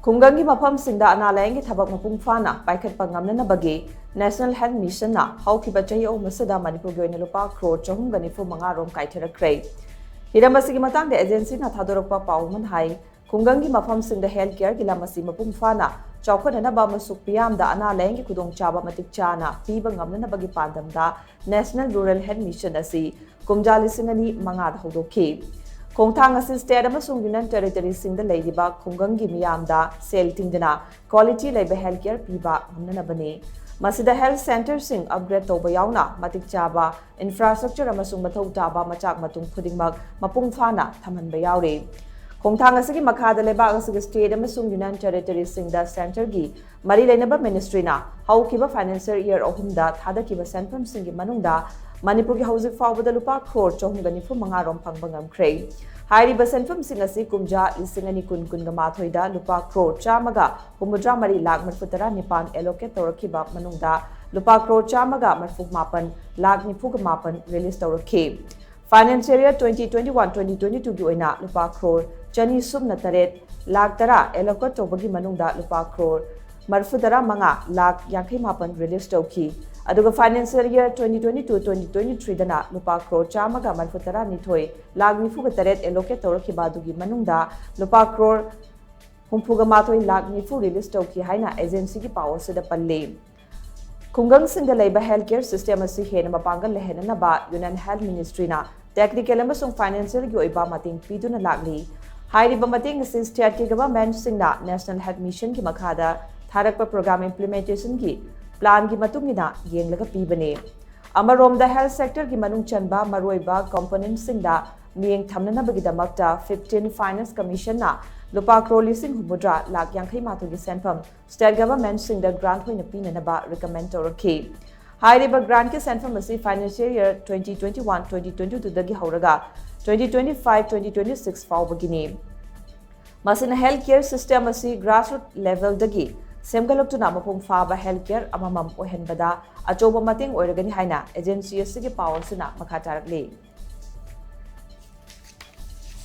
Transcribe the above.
Khungganggi mafamsingda ANA-LAYENG THABAK MAPUNG PHANA PAIKHATPA NGAMNABAGI National Health Mission na Houkhiba Chahi Asida Manipur Oina Lupa Crore 395 Rom Kaitharakkhre. Hiramasi matangda agency na thadorokpa pauman hai Khungganggi mafamsingda healthcare gilamasi mapung phana chawkhananaba masuk piyamda ANA-LAYENG ki khudongchaba matik chana piba ngamnanabagi pandamda National Rural Health Mission asi kumja lisingani mangad hodokhi. Khongthang asi state amasung Union Territory singda leidiba Khungganggi miyamda sel tingdana quality leba healthcare piba ngamnanabani. Masida health center sing upgrade toba yauna matik chaba infrastructure amasung mathau taba machak matung khudingmak mapung phana thamhanba yaure. Khongthang asigi makhada leba asigi state amasung Union Territory singda center gi mari leinaba ministry na Houkhiba financial year ohumda thadakiba senfam singi manungda Manipur ki housing fawbada lupa crore 395 rom phangba ngamkhre. Hairiba senfam sing asi kumja lisingani kun ga lupa crore chamaga humudra mari lakh marfutara nipan allocate torakhiba manungda lupa crore chamaga marfuk mapan lakh nifuga mapan release torakhi. Financial year 2021-2022 gi oina lupa crore chani sumna taret lakh tara allocate tobagi manungda lupa crore marfutara manga lakh yankai mapan release tokhi. Aduga financial year 2022-2023 dana lupa crore chamaga marfutara nithoi lakh nifuga taret allocate torakhiba dugi manungda lupa crore humfuga mathoi lakh nifu release tokhi haina agency ki power sida palle. Khungang singda leiba healthcare system asi hena mapangal lehena ba Union Health Ministry na technical amasung financial gi oiba mating piduna lakli. Hairiba mating asi state ki government singna National Health Mission ki makhada tharakpa program implementation ki plan ki matungina yenglaga pibane. Amarom health sector ki manung chanba maroiba component singda miyeng thamnanabagidamagta 15 finance commission na lupa crore lising humudra lakh yankai matugi senfam state government singda grant hoina pinanaba recommend torakhi. Hairiba grant ki senfam asi financial year 2021-2022 dagi hauraga 2025-2026 fawbagini. Masina healthcare system asi grassroots level dagi semgaloktuna mapung faba healthcare amamam ohenbada achoba mating oiragani haina agency asigi power sina makha tarakli.